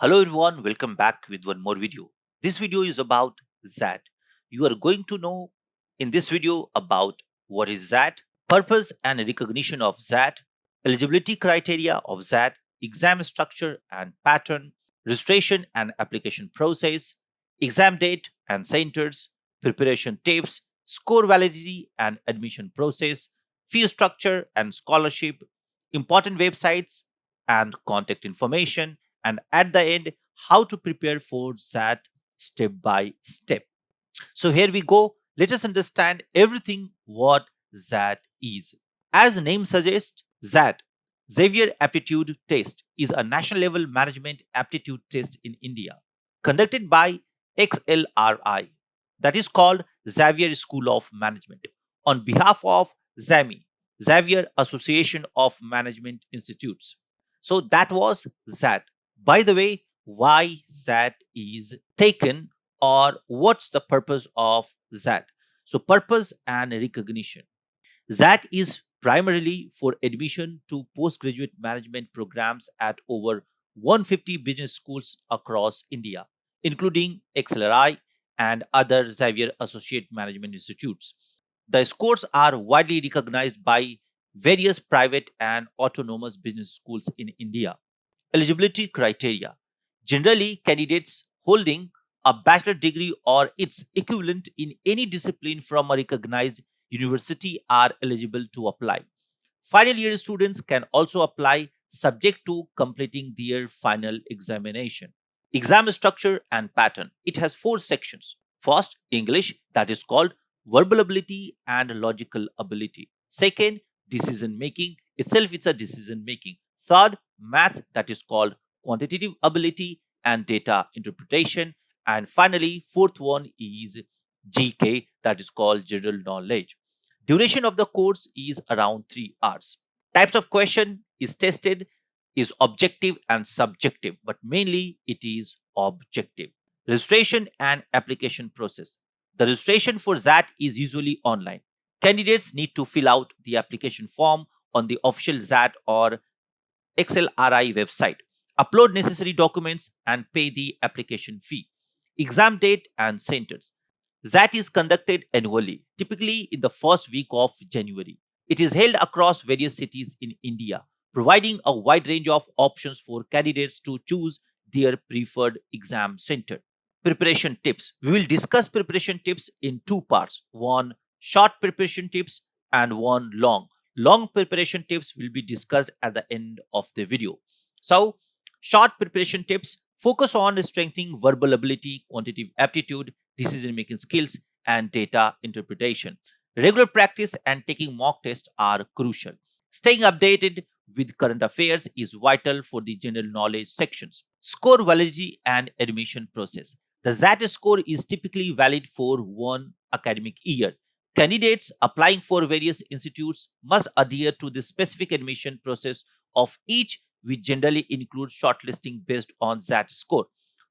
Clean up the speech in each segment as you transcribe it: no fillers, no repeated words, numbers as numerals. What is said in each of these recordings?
Hello everyone, welcome back with one more video. This video is about XAT. You are going to know in this video about what is XAT, purpose and recognition of XAT, eligibility criteria of XAT, exam structure and pattern, registration and application process, exam date and centers, preparation tips, score validity and admission process, fee structure and scholarship, important websites and contact information, and at the end, how to prepare for XAT step by step. So here we go. Let us understand everything what XAT is. As the name suggests, XAT, Xavier Aptitude Test, is a national level management aptitude test in India conducted by XLRI, that is called Xavier School of Management, on behalf of XAMI, Xavier Association of Management Institutes. So that was XAT. By the way, why XAT is taken or what's the purpose of XAT? So, purpose and recognition. XAT is primarily for admission to postgraduate management programs at over 150 business schools across India, including XLRI and other Xavier Associate Management Institutes. The scores are widely recognized by various private and autonomous business schools in India. Eligibility criteria. Generally, candidates holding a bachelor degree or its equivalent in any discipline from a recognized university are eligible to apply. Final year students can also apply subject to completing their final examination. Exam structure and pattern. It has four sections. First, English, that is called verbal ability and logical ability. Second, decision making. Itself, it's a decision making. Third, math, that is called quantitative ability and data interpretation. And finally, fourth one is GK, that is called general knowledge. Duration of the course is around 3 hours. Types of question is tested is objective and subjective, but mainly it is objective. Registration and application process. The registration for XAT is usually online. Candidates need to fill out the application form on the official XAT or XLRI website, upload necessary documents, and pay the application fee. Exam date and centers. XAT is conducted annually, typically in the first week of January. It is held across various cities in India, providing a wide range of options for candidates to choose their preferred exam center. Preparation tips. We will discuss preparation tips in two parts, one short preparation tips and one long. Long preparation tips will be discussed at the end of the video. So, short preparation tips focus on strengthening verbal ability, quantitative aptitude, decision making skills, and data interpretation. Regular practice and taking mock tests are crucial. Staying updated with current affairs is vital for the general knowledge sections. Score validity and admission process. The XAT score is typically valid for one academic year. Candidates applying for various institutes must adhere to the specific admission process of each, which generally includes shortlisting based on XAT score,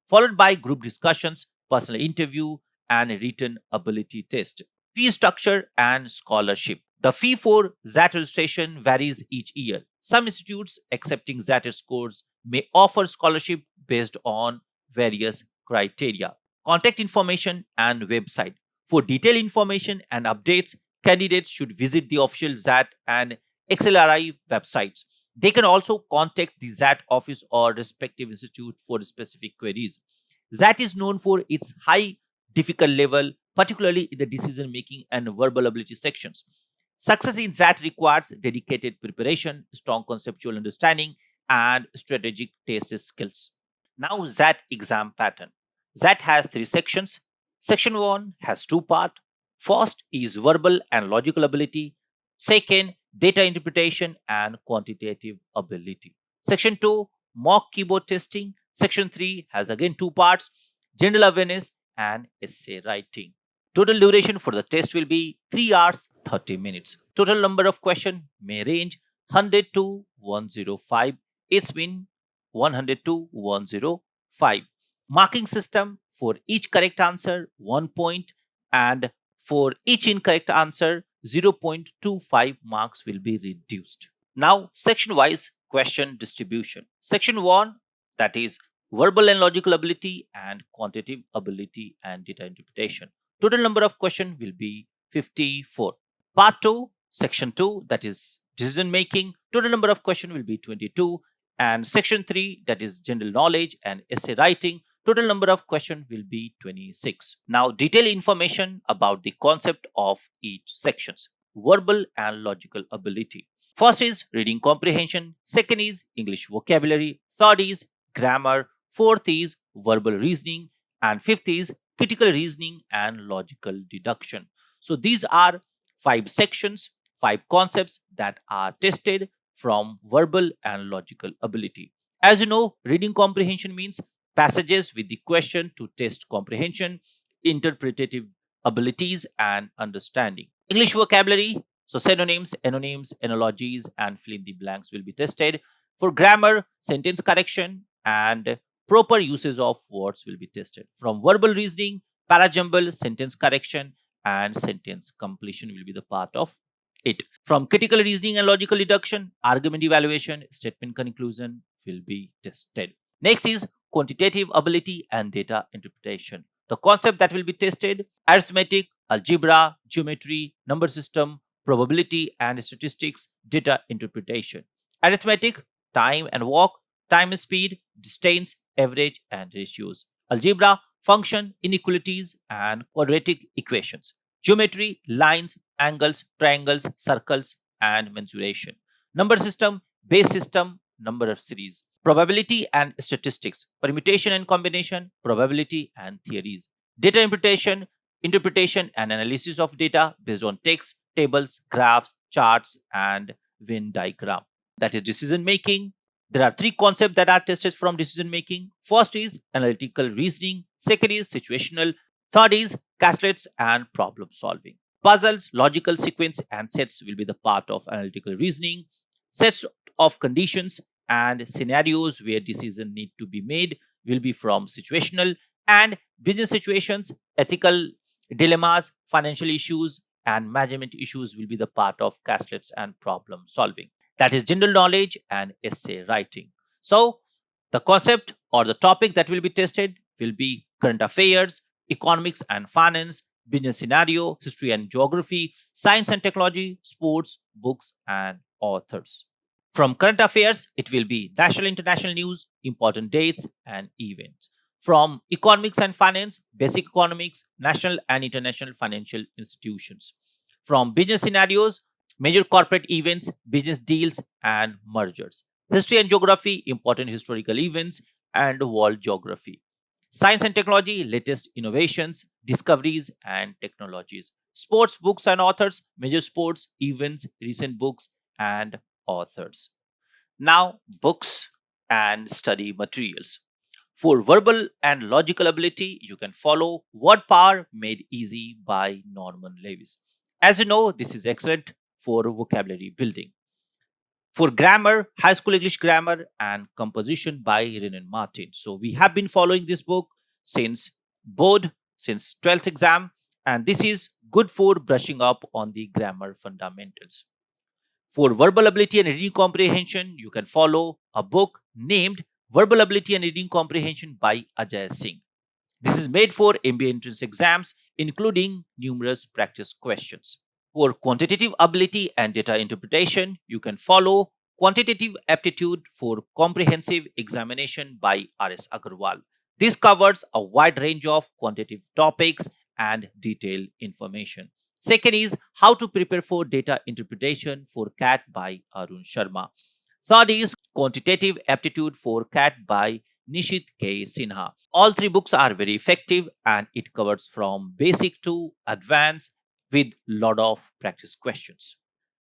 followed by group discussions, personal interview, and written ability test. Fee structure and scholarship. The fee for XAT registration varies each year. Some institutes accepting XAT scores may offer scholarship based on various criteria. Contact information and website. For detailed information and updates, candidates should visit the official XAT and XLRI websites. They can also contact the XAT office or respective institute for specific queries. XAT is known for its high difficult level, particularly in the decision making and verbal ability sections. Success in XAT requires dedicated preparation, strong conceptual understanding, and strategic test skills. Now, XAT exam pattern. XAT has three sections. Section 1 has two parts. First is verbal and logical ability. Second, data interpretation and quantitative ability. Section 2, mock keyboard testing. Section 3 has again two parts, general awareness and essay writing. Total duration for the test will be 3 hours 30 minutes. Total number of questions may range 100 to 105. It's mean 100 to 105. Marking system for each correct answer 1 point, and for each incorrect answer 0.25 marks will be reduced. Now, section wise question distribution. Section 1, that is verbal and logical ability, and quantitative ability and data interpretation. Total number of questions will be 54. Part 2, Section 2, that is decision making. Total number of questions will be 22. And Section 3, that is general knowledge and essay writing. Total number of questions will be 26. Now, detailed information about the concept of each sections. Verbal and logical ability. First is reading comprehension. Second is English vocabulary. Third is grammar. Fourth is verbal reasoning. And fifth is critical reasoning and logical deduction. So these are 5 sections, 5 concepts that are tested from verbal and logical ability. As you know, reading comprehension means passages with the question to test comprehension, interpretative abilities, and understanding. English vocabulary, so synonyms, anonyms, analogies, and fill in the blanks will be tested. For grammar, sentence correction, and proper uses of words will be tested. From verbal reasoning, parajumble, sentence correction, and sentence completion will be the part of it. From critical reasoning and logical deduction, argument evaluation, statement conclusion will be tested. Next is quantitative ability and data interpretation. The concept that will be tested: arithmetic, algebra, geometry, number system, probability and statistics, data interpretation. Arithmetic, time and walk, time and speed, distance, average, and ratios. Algebra, function, inequalities, and quadratic equations. Geometry, lines, angles, triangles, circles, and mensuration. Number system, base system, number of series. Probability and statistics, permutation and combination, probability and theories. Data interpretation and analysis of data based on text, tables, graphs, charts, and Venn diagram. That is decision making. There are 3 concepts that are tested from decision making. First is analytical reasoning. Second is situational. Third is castlets and problem solving. Puzzles, logical sequence, and sets will be the part of analytical reasoning. Sets of conditions and scenarios where decisions need to be made will be from situational, and business situations, ethical dilemmas, financial issues, and management issues will be the part of castlets and problem solving. That is general knowledge and essay writing. So, the concept or the topic that will be tested will be current affairs, economics and finance, business scenario, history and geography, science and technology, sports, books, and authors. From current affairs, it will be national international news, important dates, and events. From economics and finance, basic economics, national and international financial institutions. From business scenarios, major corporate events, business deals, and mergers. History and geography, important historical events, and world geography. Science and technology, latest innovations, discoveries, and technologies. Sports, books, and authors, major sports, events, recent books, and authors. Now, books and study materials. For verbal and logical ability, you can follow Word Power Made Easy by Norman Lewis. As you know, this is excellent for vocabulary building. For grammar, high school English grammar and composition by Renan Martin. So we have been following this book since board, since 12th exam, and this is good for brushing up on the grammar fundamentals. For verbal ability and reading comprehension, you can follow a book named Verbal Ability and Reading Comprehension by Ajay Singh. This is made for MBA entrance exams, including numerous practice questions. For quantitative ability and data interpretation, you can follow Quantitative Aptitude for Comprehensive Examination by R.S. Agarwal. This covers a wide range of quantitative topics and detailed information. Second is How to Prepare for Data Interpretation for CAT by Arun Sharma. Third is Quantitative Aptitude for CAT by Nishit K. Sinha. All 3 books are very effective and it covers from basic to advanced with lot of practice questions.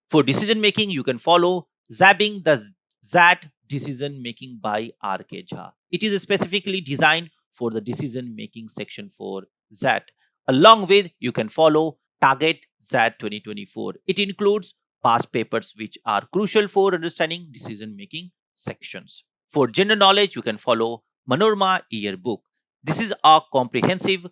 For decision making, you can follow Zabbing the XAT Decision Making by R.K. Jha. It is specifically designed for the decision making section for XAT. Along with, you can follow Target XAT 2024. It includes past papers which are crucial for understanding decision making sections. For general knowledge, you can follow Manorama Yearbook. This is a comprehensive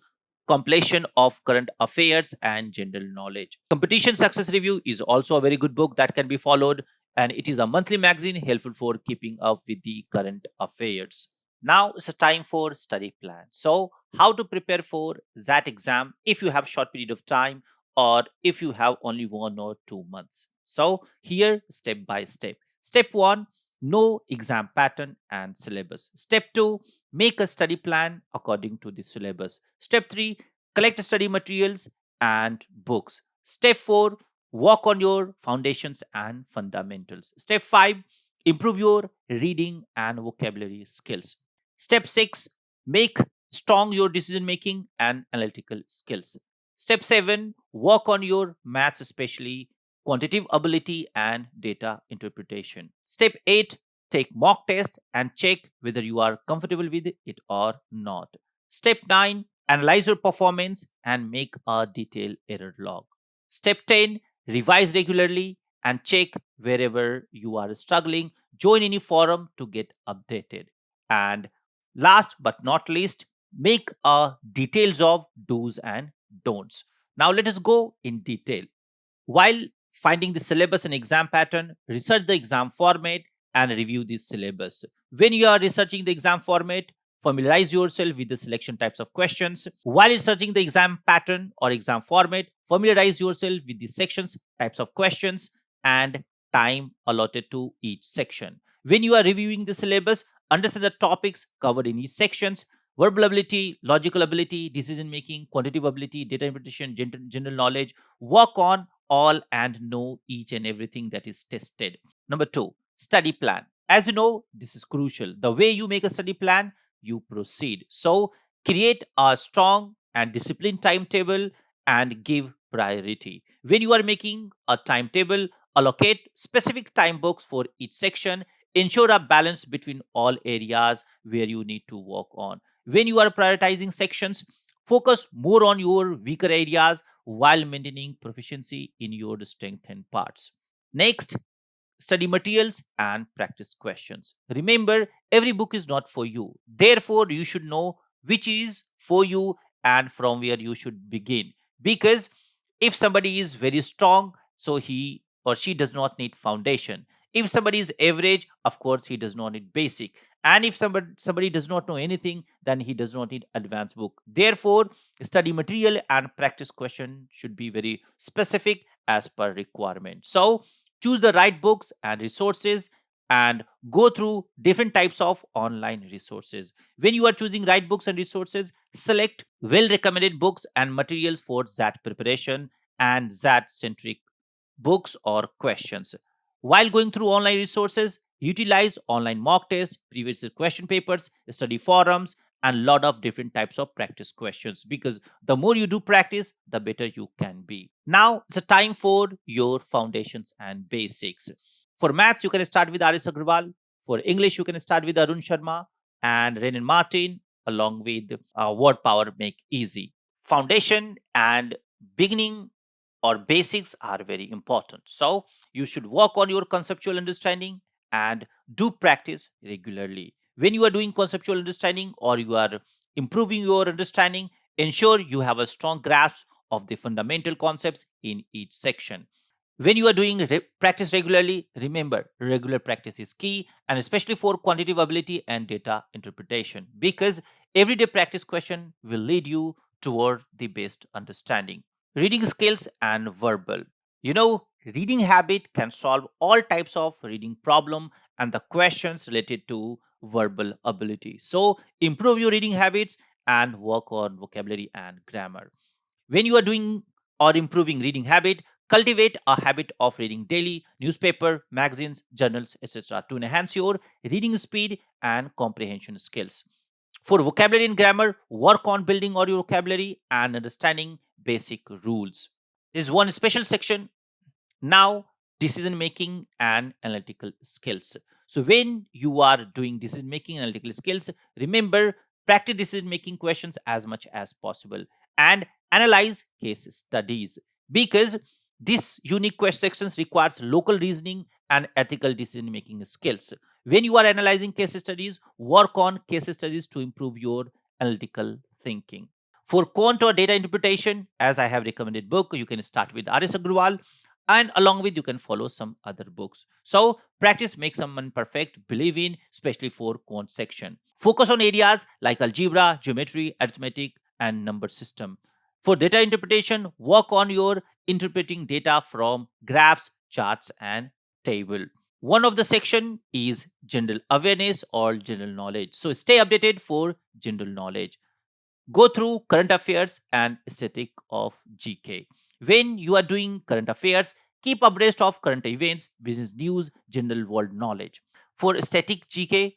compilation of current affairs and general knowledge. Competition Success Review is also a very good book that can be followed, and it is a monthly magazine helpful for keeping up with the current affairs. Now it's a time for study plan. So, how to prepare for that exam if you have short period of time or if you have only 1 or 2 months. So, here step by step. Step 1, know exam pattern and syllabus. Step 2, make a study plan according to the syllabus. Step 3, collect study materials and books. Step 4, work on your foundations and fundamentals. Step 5, improve your reading and vocabulary skills. Step 6, make strong your decision making and analytical skills. Step 7, work on your maths, especially quantitative ability and data interpretation. Step 8, take mock test and check whether you are comfortable with it or not. Step 9, analyze your performance and make a detailed error log. Step 10, revise regularly and check wherever you are struggling. Join any forum to get updated. And last but not least, make a details of do's and don'ts. Now let us go in detail. While finding the syllabus and exam pattern, research the exam format and review the syllabus. When you are researching the exam format, familiarize yourself with the selection types of questions. While researching the exam pattern or exam format, familiarize yourself with the sections, types of questions, and time allotted to each section. When you are reviewing the syllabus, understand the topics covered in each sections: verbal ability, logical ability, decision making, quantitative ability, data interpretation, general knowledge. Work on all and know each and everything that is tested. Number 2, study plan. As you know, this is crucial. The way you make a study plan, you proceed. So, create a strong and disciplined timetable and give priority. When you are making a timetable, allocate specific time blocks for each section. Ensure a balance between all areas where you need to work on. When you are prioritizing sections, focus more on your weaker areas while maintaining proficiency in your strengthened parts. Next, study materials and practice questions. Remember, every book is not for you. Therefore, you should know which is for you and from where you should begin. Because if somebody is very strong, so he or she does not need foundation. If somebody is average, of course, he does not need basic. And if somebody does not know anything, then he does not need advanced book. Therefore, study material and practice question should be very specific as per requirement. So, choose the right books and resources and go through different types of online resources. When you are choosing right books and resources, select well recommended books and materials for that preparation and that centric books or questions. While going through online resources, utilize online mock tests, previous year question papers, study forums, and lot of different types of practice questions, because the more you do practice, the better you can be. Now it's a time for your foundations and basics. For maths, you can start with Aris Agrawal. For English, you can start with Arun Sharma and Renan Martin, along with Word Power Make Easy. Foundation and beginning or basics are very important. So you should work on your conceptual understanding and do practice regularly. When you are doing conceptual understanding or you are improving your understanding, ensure you have a strong grasp of the fundamental concepts in each section. When you are doing practice regularly, remember regular practice is key, and especially for quantitative ability and data interpretation, because everyday practice question will lead you toward the best understanding. Reading skills and verbal. Reading habit can solve all types of reading problem and the questions related to verbal ability. So improve your reading habits and work on vocabulary and grammar. When you are doing or improving reading habit, cultivate a habit of reading daily newspaper, magazines, journals, etc. to enhance your reading speed and comprehension skills. For vocabulary and grammar, work on building all your vocabulary and understanding basic rules. There's one special section now: decision making and analytical skills. So when you are doing decision making and analytical skills, remember, practice decision making questions as much as possible and analyze case studies, because this unique question sections requires local reasoning and ethical decision making skills. When you are analyzing case studies, work on case studies to improve your analytical thinking. For quant or data interpretation, as I have recommended book, you can start with R.S. Agrawal. and along with you can follow some other books. So practice makes someone perfect, believe in, especially for quant section. Focus on areas like algebra, geometry, arithmetic, and number system. For data interpretation, work on your interpreting data from graphs, charts, and table. One of the section is general awareness or general knowledge. So stay updated for general knowledge. Go through current affairs and static of GK. When you are doing current affairs, keep abreast of current events, business news, general world knowledge. For static GK,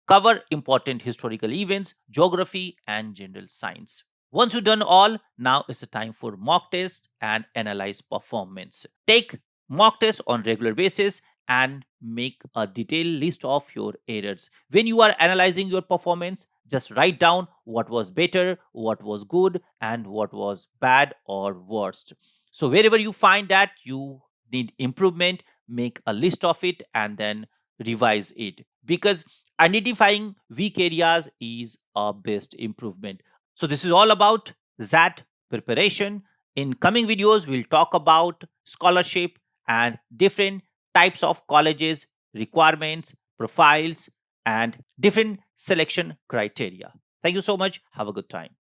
cover important historical events, geography, and general science. Once you've done all, now it's the time for mock test and analyze performance. Take mock tests on regular basis and make a detailed list of your errors. When you are analyzing your performance, just write down what was better, what was good, and what was bad or worst. So, wherever you find that you need improvement, make a list of it and then revise it, because identifying weak areas is a best improvement. So, this is all about XAT preparation. In coming videos, we'll talk about scholarship and different types of colleges, requirements, profiles, and different selection criteria. Thank you so much. Have a good time.